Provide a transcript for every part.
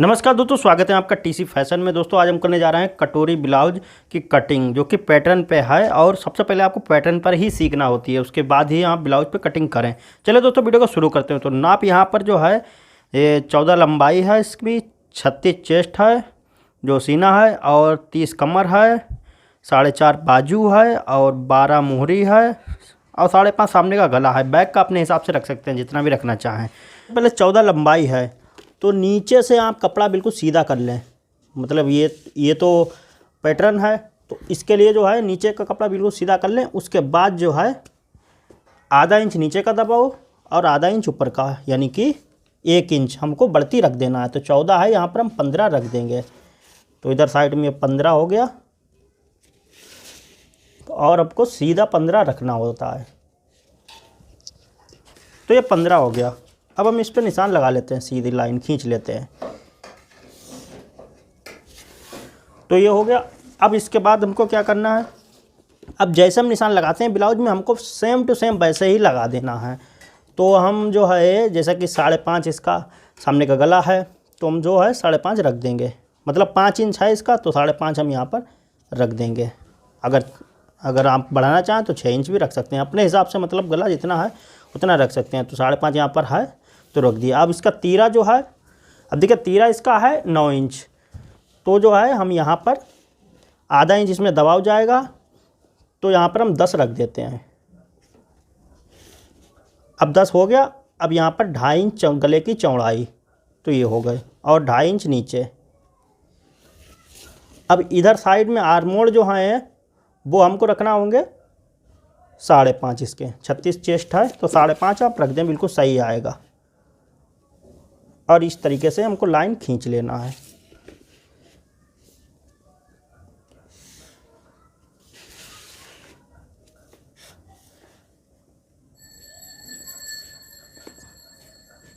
नमस्कार दोस्तों, स्वागत है आपका टीसी फैशन में। दोस्तों आज हम करने जा रहे हैं कटोरी ब्लाउज की कटिंग, जो कि पैटर्न पे है और सबसे पहले आपको पैटर्न पर ही सीखना होती है, उसके बाद ही आप ब्लाउज पे कटिंग करें। चलिए दोस्तों वीडियो को शुरू करते हैं। तो नाप यहाँ पर जो है ये 14 लंबाई है, इसकी 36 चेस्ट है, जो सीना है, और 30 कमर है, 4.5 बाजू है, और 12 मोहरी है, और 5.5 सामने का गला है। बैक का अपने हिसाब से रख सकते हैं, जितना भी रखना चाहें। पहले 14 लंबाई है तो नीचे से आप कपड़ा बिल्कुल सीधा कर लें। मतलब ये तो पैटर्न है, तो इसके लिए जो है नीचे का कपड़ा बिल्कुल सीधा कर लें। उसके बाद जो है आधा इंच नीचे का दबाओ और आधा इंच ऊपर का, यानी कि 1 इंच हमको बढ़ती रख देना है। तो 14 है, यहाँ पर हम 15 रख देंगे। तो इधर साइड में 15 हो गया, और आपको सीधा 15 रखना होता है। तो ये 15 हो गया। अब हम इस पे निशान लगा लेते हैं, सीधी लाइन खींच लेते हैं। तो ये हो गया। अब इसके बाद हमको क्या करना है, अब जैसे हम निशान लगाते हैं ब्लाउज में, हमको सेम टू सेम वैसे ही लगा देना है। तो हम जो है जैसा कि 5.5 इसका सामने का गला है, तो हम जो है 5.5 रख देंगे। मतलब 5 इंच है इसका, तो 5.5 हम यहाँ पर रख देंगे। अगर आप बढ़ाना चाहें तो 6 इंच भी रख सकते हैं अपने हिसाब से। मतलब गला जितना है उतना रख सकते हैं। तो 5.5 यहाँ पर है तो रख दिया। अब इसका तीरा जो है, अब देखिए तीरा इसका है 9 इंच। तो जो है हम यहाँ पर आधा इंच इसमें दबाव जाएगा, तो यहाँ पर हम 10 रख देते हैं। अब 10 हो गया। अब यहाँ पर 2.5 इंच गले की चौड़ाई, तो ये हो गए, और 2.5 इंच नीचे। अब इधर साइड में आर्मोड़ जो है वो हमको रखना होंगे 5.5। इसके 36 चेस्ट है, तो 5.5 आप रख दें, बिल्कुल सही आएगा। और इस तरीके से हमको लाइन खींच लेना है।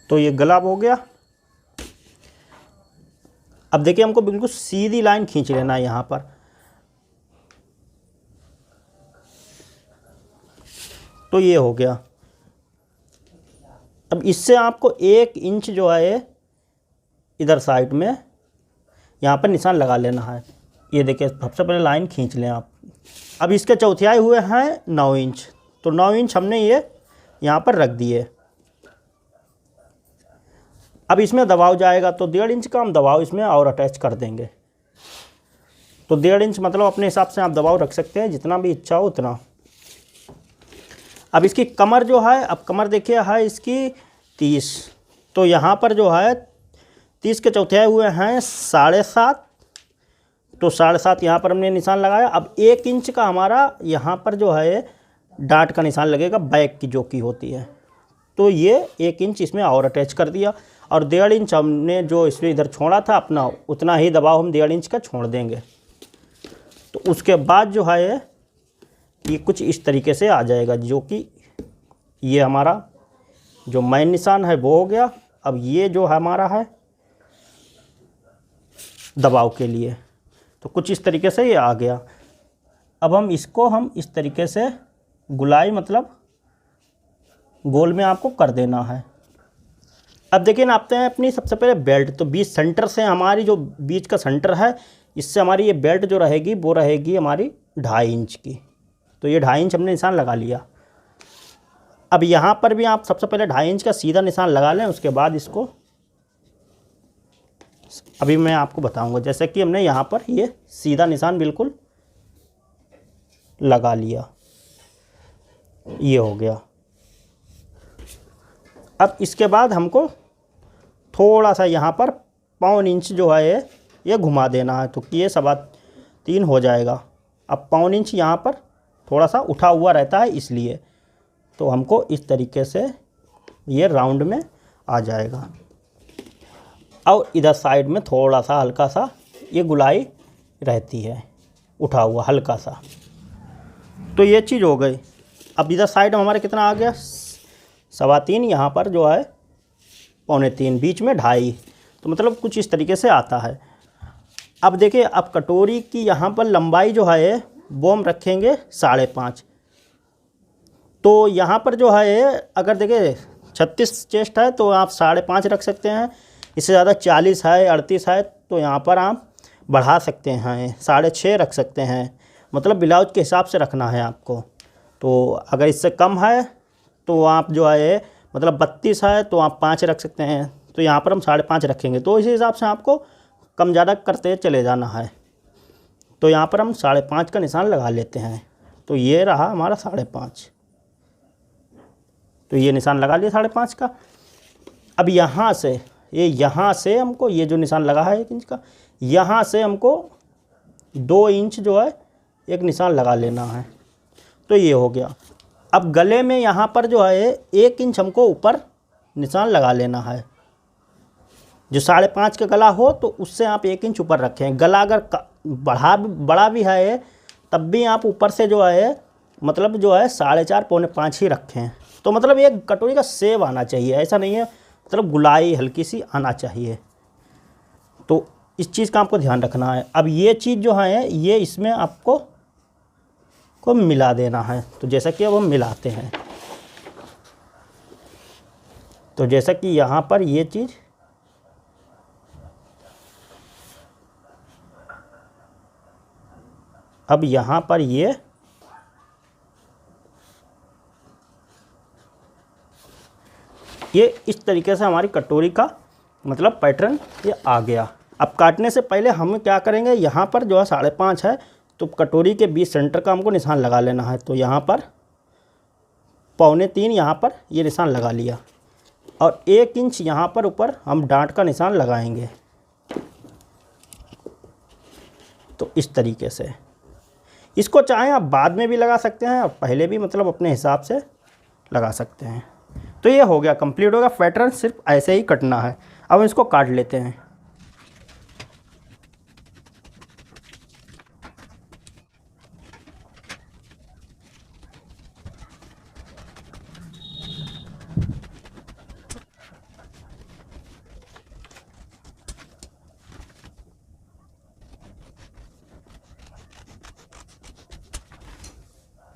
तो ये गला हो गया। अब देखिए हमको बिल्कुल सीधी लाइन खींच लेना है यहाँ पर। तो ये हो गया। अब इससे आपको 1 इंच जो है इधर साइड में यहाँ पर निशान लगा लेना है। ये देखिए सबसे पहले लाइन खींच लें आप। अब इसके चौथाई हुए हैं 9 इंच, तो 9 इंच हमने ये यहाँ पर रख दिए। अब इसमें दबाव जाएगा, तो 1.5 इंच का हम दबाव इसमें और अटैच कर देंगे। तो 1.5 इंच मतलब अपने हिसाब से आप दबाव रख सकते हैं, जितना भी इच्छा हो उतना। अब इसकी कमर जो है, अब कमर देखिए है इसकी 30। तो यहाँ पर जो है 30 के चौथाई हुए हैं 7.5। तो 7.5 यहाँ पर हमने निशान लगाया। अब 1 इंच का हमारा यहाँ पर जो है डांट का निशान लगेगा, बैक की जो की होती है। तो ये 1 इंच इसमें और अटैच कर दिया। और 1.5 इंच हमने जो इसमें इधर छोड़ा था अपना, उतना ही दबाव हम 1.5 इंच का छोड़ देंगे। तो उसके बाद जो है ये कुछ इस तरीके से आ जाएगा, जो कि ये हमारा जो मेन निशान है वो हो गया। अब ये जो हमारा है दबाव के लिए, तो कुछ इस तरीके से ये आ गया। अब हम इस तरीके से गुलाई, मतलब गोल में आपको कर देना है। अब देखिए नापते हैं अपनी सबसे पहले बेल्ट। तो बीच सेंटर से हमारी जो बीच का सेंटर है, इससे हमारी ये बेल्ट जो रहेगी वो रहेगी हमारी 2.5 इंच की। तो ये 2.5 इंच हमने निशान लगा लिया। अब यहाँ पर भी आप सबसे पहले 2.5 इंच का सीधा निशान लगा लें। उसके बाद इसको अभी मैं आपको बताऊंगा। जैसे कि हमने यहाँ पर ये सीधा निशान बिल्कुल लगा लिया, ये हो गया। अब इसके बाद हमको थोड़ा सा यहाँ पर 1.25 इंच जो है ये घुमा देना है, तो ये 3.25 हो जाएगा। अब 1.25 इंच यहाँ पर थोड़ा सा उठा हुआ रहता है, इसलिए तो हमको इस तरीके से ये राउंड में आ जाएगा। और इधर साइड में थोड़ा सा हल्का सा ये गुलाई रहती है, उठा हुआ हल्का सा। तो ये चीज़ हो गई। अब इधर साइड में हमारे कितना आ गया, 3.25। यहाँ पर जो है 2.25, बीच में 2.5। तो मतलब कुछ इस तरीके से आता है। अब देखिए, अब कटोरी की यहाँ पर लंबाई जो है वो हम रखेंगे 5.5। तो यहाँ पर जो है अगर देखिए 36 चेस्ट है तो आप 5.5 रख सकते हैं, इससे ज़्यादा 40 है 38 है तो यहाँ पर आप बढ़ा सकते हैं, 6.5 रख सकते हैं, मतलब ब्लाउज के हिसाब से रखना है आपको। तो अगर इससे कम है तो आप जो है मतलब 32 है तो आप 5 रख सकते हैं, तो यहाँ पर हम 5.5 रखेंगे। तो इसी हिसाब से आपको कम ज़्यादा करते चले जाना है। तो यहाँ पर हम 5.5 का निशान लगा लेते हैं। तो ये रहा हमारा 5.5, तो ये निशान लगा लिया 5.5 का। अब यहाँ से हमको ये जो निशान लगा है 1 इंच का, यहाँ से हमको 2 इंच जो है एक निशान लगा लेना है। तो ये हो गया। अब गले में यहाँ पर जो है 1 इंच हमको ऊपर निशान लगा लेना है। जो 5.5 का गला हो तो उससे आप 1 इंच ऊपर रखें। गला अगर बड़ा भी है तब भी आप ऊपर से जो है मतलब जो है 4.5 पौने 5 ही रखें। तो मतलब एक कटोरी का शेप आना चाहिए, ऐसा नहीं है मतलब गुलाई हल्की सी आना चाहिए। तो इस चीज़ का आपको ध्यान रखना है। अब ये चीज़ जो है ये इसमें आपको मिला देना है। तो जैसा कि अब हम मिलाते हैं, तो जैसा कि यहाँ पर ये चीज़ अब यहाँ पर ये इस तरीके से हमारी कटोरी का मतलब पैटर्न ये आ गया। अब काटने से पहले हम क्या करेंगे, यहाँ पर जो है 5.5 है तो कटोरी के बीच सेंटर का हमको निशान लगा लेना है। तो यहाँ पर 2.25 यहाँ पर ये निशान लगा लिया और 1 इंच यहाँ पर ऊपर हम डांट का निशान लगाएंगे। तो इस तरीके से इसको चाहें आप बाद में भी लगा सकते हैं और पहले भी मतलब अपने हिसाब से लगा सकते हैं। तो ये हो गया, कंप्लीट हो गया। पैटर्न सिर्फ ऐसे ही कटना है। अब हम इसको काट लेते हैं।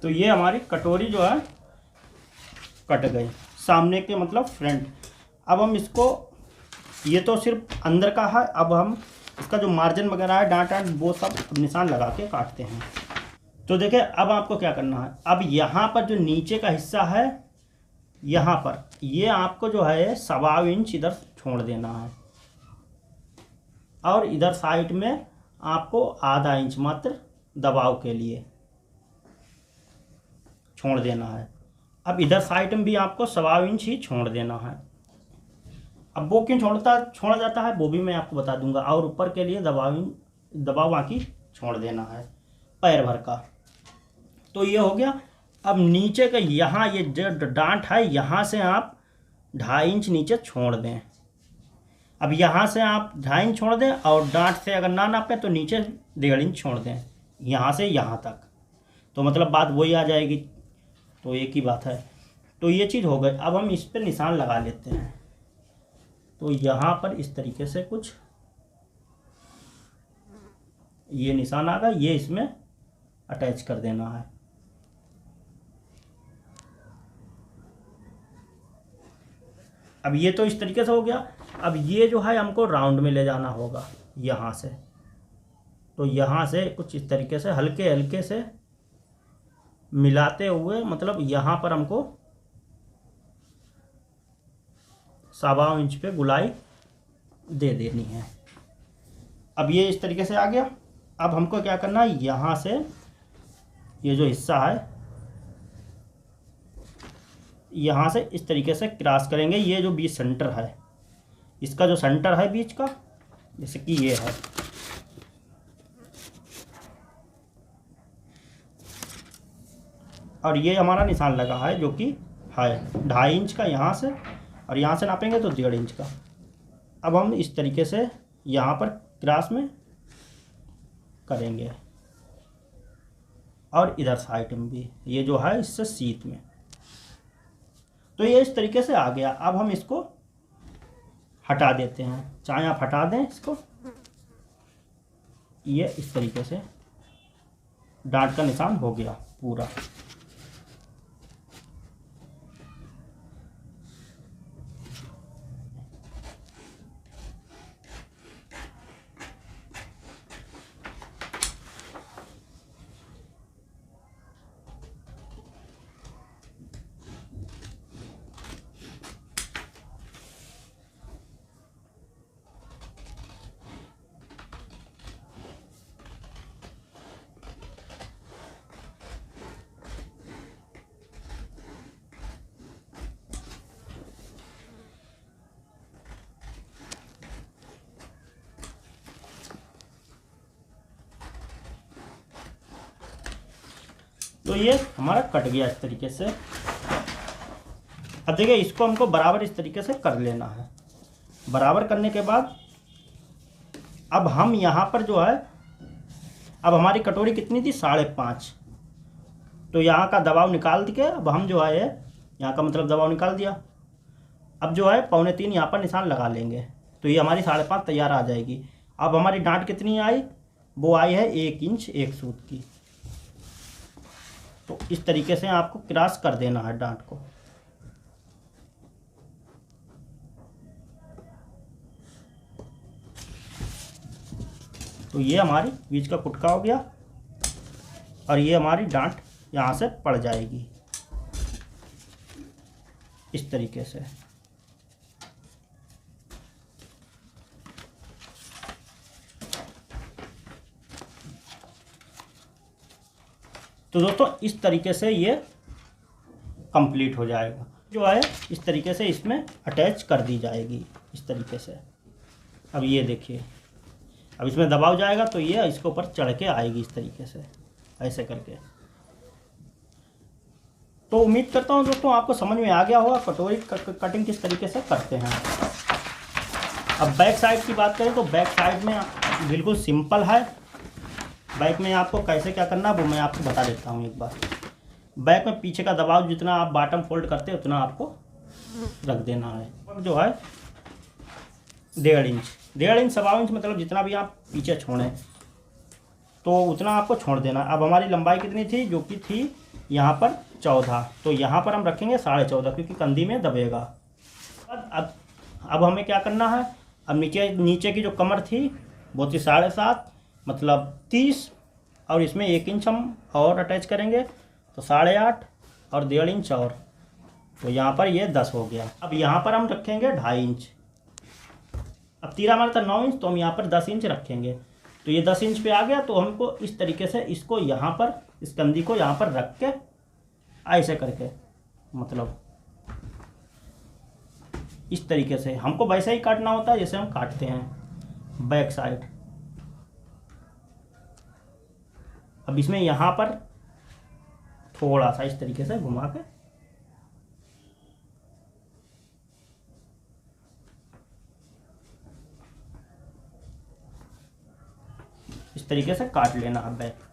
तो ये हमारी कटोरी जो है कट गई, सामने के मतलब फ्रंट। अब हम इसको, ये तो सिर्फ अंदर का है, अब हम इसका जो मार्जिन वगैरह है डांट वो सब निशान लगा के काटते हैं। तो देखिए अब आपको क्या करना है, अब यहाँ पर जो नीचे का हिस्सा है यहाँ पर ये आपको जो है 1.25 इंच इधर छोड़ देना है और इधर साइड में आपको आधा इंच मात्र दबाव के लिए छोड़ देना है। अब इधर साइड में भी आपको 1.25 इंच ही छोड़ देना है। अब वो क्यों छोड़ा जाता है वो भी मैं आपको बता दूंगा। और ऊपर के लिए दबाव बाकी छोड़ देना है पैर भर का। तो ये हो गया। अब नीचे का यहाँ ये जो डांट है यहाँ से आप 2.5 इंच नीचे छोड़ दें। अब यहाँ से आप 2.5 इंच छोड़ दें और डांट से अगर ना नापें तो नीचे 1.5 इंच छोड़ दें, यहाँ से यहाँ तक। तो मतलब बात वही आ जाएगी। तो एक ही बात है। तो ये चीज़ हो गई। अब हम इस पर निशान लगा लेते हैं। तो यहाँ पर इस तरीके से कुछ ये निशान आ गया, ये इसमें अटैच कर देना है। अब ये तो इस तरीके से हो गया। अब ये जो है हमको राउंड में ले जाना होगा यहाँ से। तो यहाँ से कुछ इस तरीके से हल्के हल्के से मिलाते हुए मतलब यहाँ पर हमको 1.25 इंच पे गुलाई दे देनी है। अब ये इस तरीके से आ गया। अब हमको क्या करना है, यहाँ से ये जो हिस्सा है यहाँ से इस तरीके से क्रॉस करेंगे। ये जो बीच सेंटर है, इसका जो सेंटर है बीच का, जैसे कि ये है, और ये हमारा निशान लगा है जो कि है 2.5 इंच का यहाँ से, और यहाँ से नापेंगे तो 1.5 इंच का। अब हम इस तरीके से यहाँ पर क्रॉस में करेंगे और इधर साइड में भी ये जो है इससे सीध में। तो ये इस तरीके से आ गया। अब हम इसको हटा देते हैं, चाहे आप हटा दें इसको। ये इस तरीके से डांट का निशान हो गया पूरा। तो ये हमारा कट गया इस तरीके से। अब देखिए इसको हमको बराबर इस तरीके से कर लेना है। बराबर करने के बाद अब हम यहाँ पर जो है, अब हमारी कटोरी कितनी थी 5.5, तो यहाँ का दबाव निकाल के अब हम जो है यहाँ का मतलब दबाव निकाल दिया। अब जो है 3.25 यहाँ पर निशान लगा लेंगे, तो ये हमारी 5.5 तैयार आ जाएगी। अब हमारी डांट कितनी आई, वो आई है 1 इंच 1 सूत की। तो इस तरीके से आपको क्रॉस कर देना है डांट को। तो ये हमारी बीच का कुटका हो गया और ये हमारी डांट यहाँ से पड़ जाएगी इस तरीके से। तो दोस्तों इस तरीके से ये कंप्लीट हो जाएगा। जो है इस तरीके से इसमें अटैच कर दी जाएगी इस तरीके से। अब ये देखिए, अब इसमें दबाव जाएगा तो ये इसके ऊपर चढ़ के आएगी इस तरीके से, ऐसे करके। तो उम्मीद करता हूँ दोस्तों आपको समझ में आ गया होगा कटोरी कटिंग किस तरीके से करते हैं। अब बैक साइड की बात करें तो बैक साइड में बिल्कुल सिंपल है। बैक में आपको कैसे क्या करना है वो मैं आपको बता देता हूँ एक बार। बैक में पीछे का दबाव जितना आप बॉटम फोल्ड करते हैं उतना आपको रख देना है। अब जो है 1.5 इंच 1.5 इंच मतलब जितना भी आप पीछे छोड़ें तो उतना आपको छोड़ देना। अब हमारी लंबाई कितनी थी, जो कि थी यहाँ पर 14, तो यहाँ पर हम रखेंगे 14.5 क्योंकि कंधी में दबेगा। अब हमें क्या करना है, अब नीचे की जो कमर थी वो थी 7.5 मतलब 30, और इसमें 1 इंच हम और अटैच करेंगे तो 8.5 और 1.5 इंच और, तो यहाँ पर ये 10 हो गया। अब यहाँ पर हम रखेंगे 2.5 इंच। अब तीरा हमारा था 9 इंच, तो हम यहाँ पर 10 इंच रखेंगे, तो ये 10 इंच पे आ गया। तो हमको इस तरीके से इसको यहाँ पर, इस कंधी को यहाँ पर रख के ऐसे करके, मतलब इस तरीके से हमको वैसे ही काटना होता है जैसे हम काटते हैं बैक साइड। अब इसमें यहाँ पर थोड़ा सा इस तरीके से घुमा के इस तरीके से काट लेना है बैक।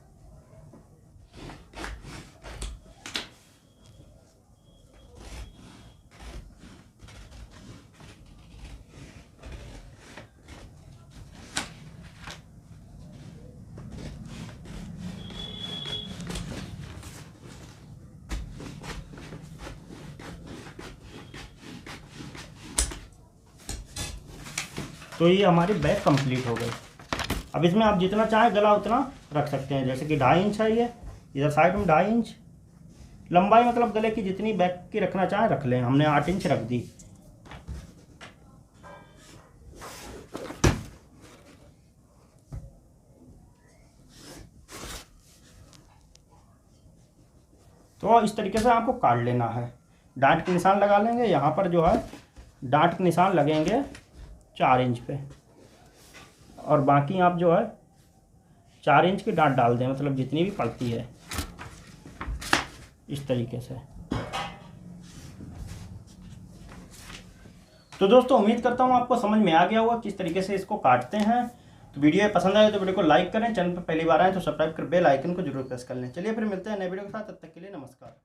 तो ये हमारी बैक कंप्लीट हो गई। अब इसमें आप जितना चाहें गला उतना रख सकते हैं, जैसे कि 2.5 इंच है ये, इधर साइड में 2.5 इंच लंबाई, मतलब गले की जितनी बैक की रखना चाहें रख लें। हमने 8 इंच रख दी। तो इस तरीके से आपको काट लेना है। डांट के निशान लगा लेंगे, यहाँ पर जो है डांट के निशान लगेंगे 4 इंच पे, और बाकी आप जो है 4 इंच की डांट डाल दें, मतलब जितनी भी पड़ती है इस तरीके से। तो दोस्तों उम्मीद करता हूँ आपको समझ में आ गया होगा किस तरीके से इसको काटते हैं। तो वीडियो पसंद आए तो वीडियो को लाइक करें, चैनल पर पहली बार आए तो सब्सक्राइब कर बेल आइकन को जरूर प्रेस कर लें। चलिए फिर मिलते हैं नए वीडियो के साथ, तब तक के लिए नमस्कार।